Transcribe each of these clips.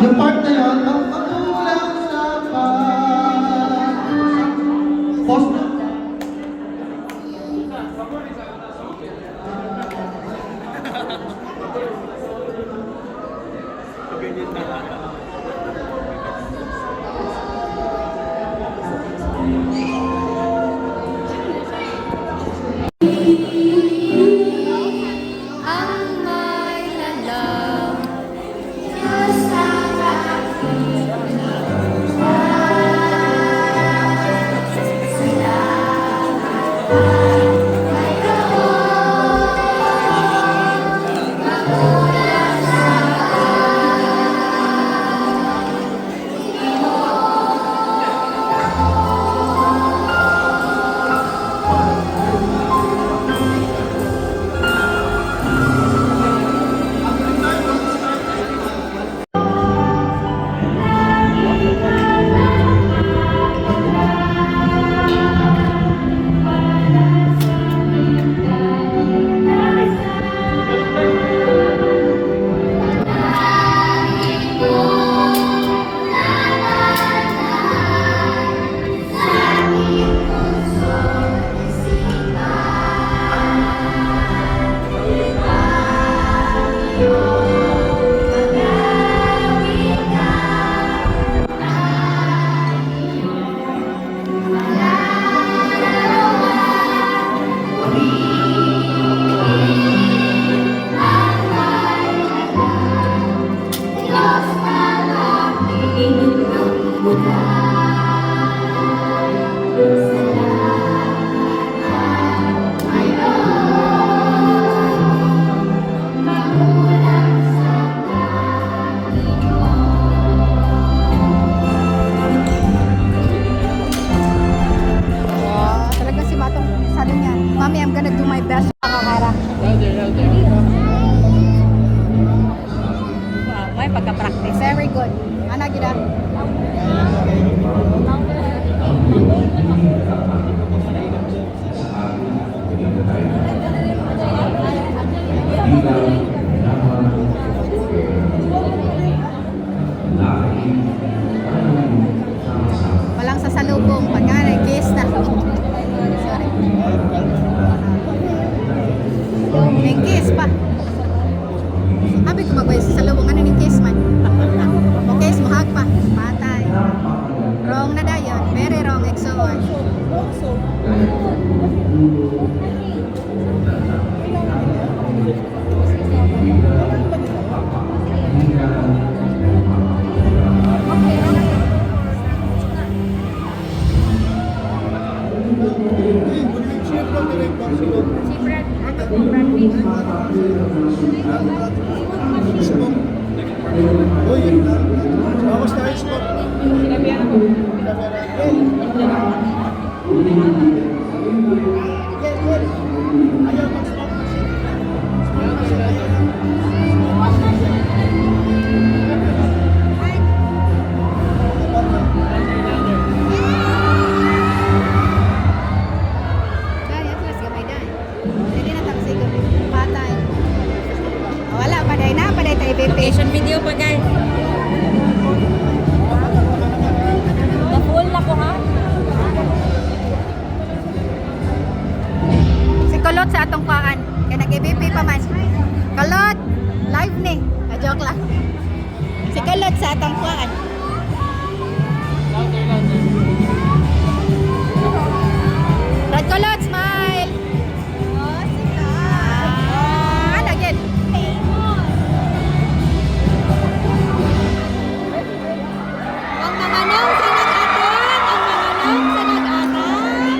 Yung part na yun, ang magulang sa post na. Talagang si Batong sabi niya, Mommy, I'm gonna do my best makakara. May pagka-practice. Very good. Ana gida? Walang sasalubong. Pagka kiss na. Sorry. May kiss pa. Sabi ko magbayad sa salubong. Ano yung kiss man? Okay, smuhag pa. Patay. Wrong na dayon. Very wrong. Exoon. Vacation video pa guys. Na-full na ko ha. Si Kulot sa atong paan. Kaya nag-EBP pa man. Kulot! Live ni. Joke lang. Si Kulot sa atong paan. Red Kulot, smile! Lagyan. Ang mananaw sa nag-atak! Ang mananaw sa nag-atak!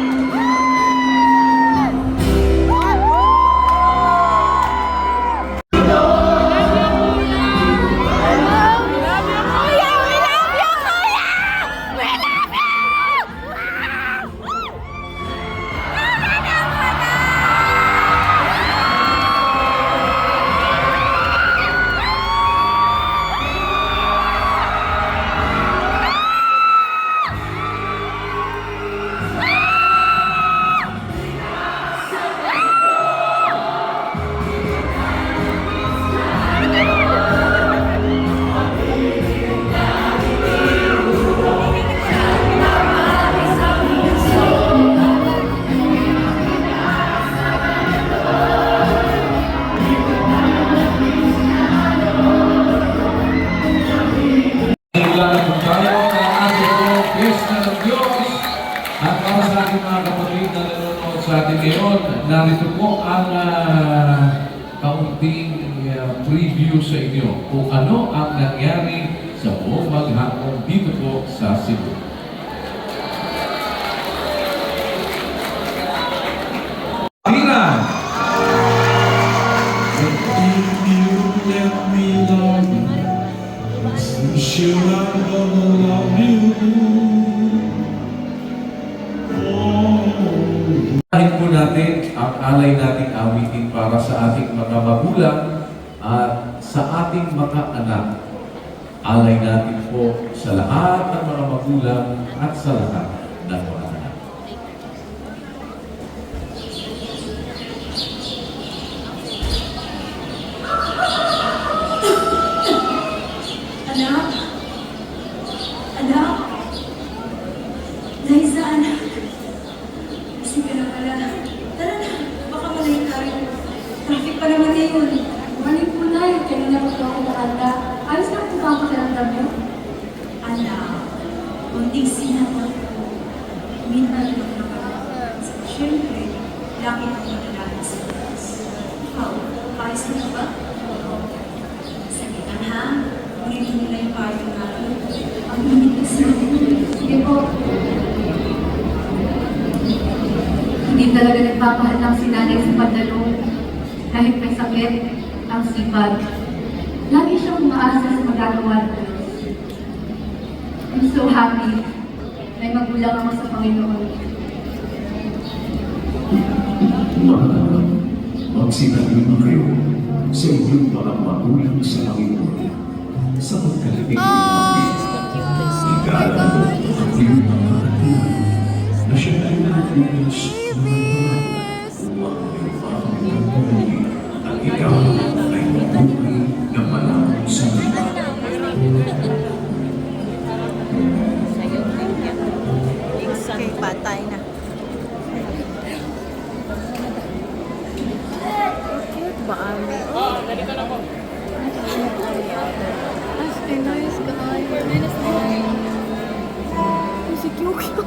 sa atin ngayon. Narito po ang kaunting preview sa inyo kung ano ang nangyari sa buong maghapon dito po sa Cebu. Tira! If you let me love you, I'm sure I'm gonna love you. Kahit po natin ang alay nating awitin para sa ating mga magulang at sa ating mga anak. Alay natin po sa lahat ng mga magulang at sa lahat ng mga anak. Anak? Anak? Liza, anak? Kasi ka na pala. Tara na, baka malay tayo. Traffic pa naman ngayon. Balik mo na yung kanina ko ako nakanda. Ayos na kung papakiramdam mo. Anak, kunting sinapot ko. Minsan lang naman. Siyempre, laki ang madalala sa Diyos. Ikaw, ayos na na ba? Sagitan ha? Ulitin nila yung party natin. Ang init kasi. Sige po. Hindi talaga nagpapahal si nanay sa pagdalo. Kahit may sakit, ang sipag. Lagi siyang umaasa sa magagawa ng Diyos. I'm so happy. May magulang ako sa Panginoon. Magsinabi na kayo sa inyong mga magulang sa Panginoon sa pagkalapit ng pag-ibig. Igalan mo ang iyong mga hatian na siya ay nag-inis ng mga upang may pangalaman at ikaw ay mabuhay na malamang sa mga. Okay, patay na. Cute ba kami? As nice guy. Si Kyukyo.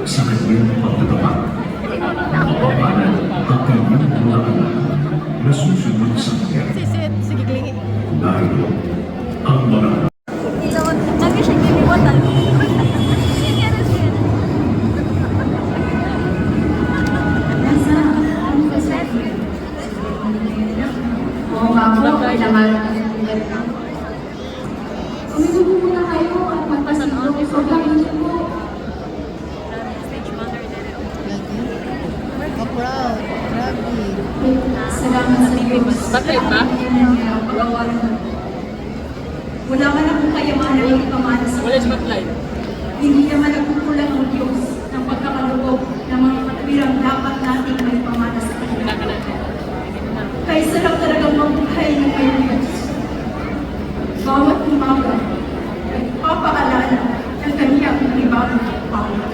sa kanyang pagtatapag. Papanan ang kanyang mga anak na susunod sa kanya. Sisit, sige klingi. Dahil ang mga Lagi siya giliwatan. Oo nga po, kailangan Uminubo muna kayo at magpasinto. Sobrang inyo po. Oh, proud. Grabe. Salamat sa Diyos. Bakit ba? Wala man akong kayamanan ng ipamana sa Wala spotlight. Hindi naman nagkukulang ang Diyos ng pagkakaloob ng mga katwirang dapat nating may pamana sa Kanya. Pinaka natin. Kaya sarap talagang mabuhay ng may Diyos. Bawat umaga, nagpapaalala ng kanyang ibang pawala.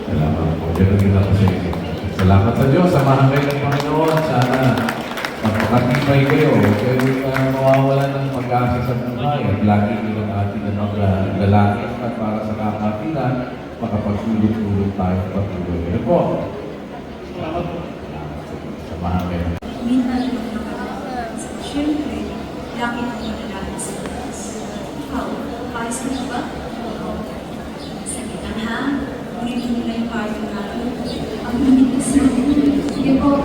Salamat po. Ganun din ako sa inyo. Salamat sa Diyos. Samahan kayo ng Panginoon. Sana magpakatibay kayo. Kayo mawawala ng pag-asa sa buhay. At lagi nilang ating mga lalaki at para sa kakatilan, makapagtulog-tulog tayo patuloy. Ano po? Salamat po. Samahan kayo. Minsan yung nakakatawa. Siyempre, laki ng manalangin sa Diyos. Ikaw, ayos mo na ba? Sagitan ha? Ngunit hindi na yung party natin. Ang hindi kasi. Sige po.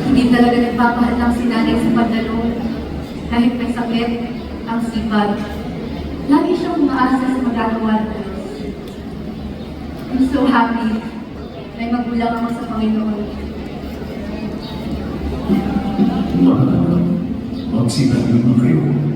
Hindi talaga nagpapahal si nanay sa pagdalong. Kahit may sakit, ang sipag. Lagi siyang umaasa sa magagawa ng Diyos. I'm so happy na magulang ako sa Panginoon. mga anak, magsitabi mo kayo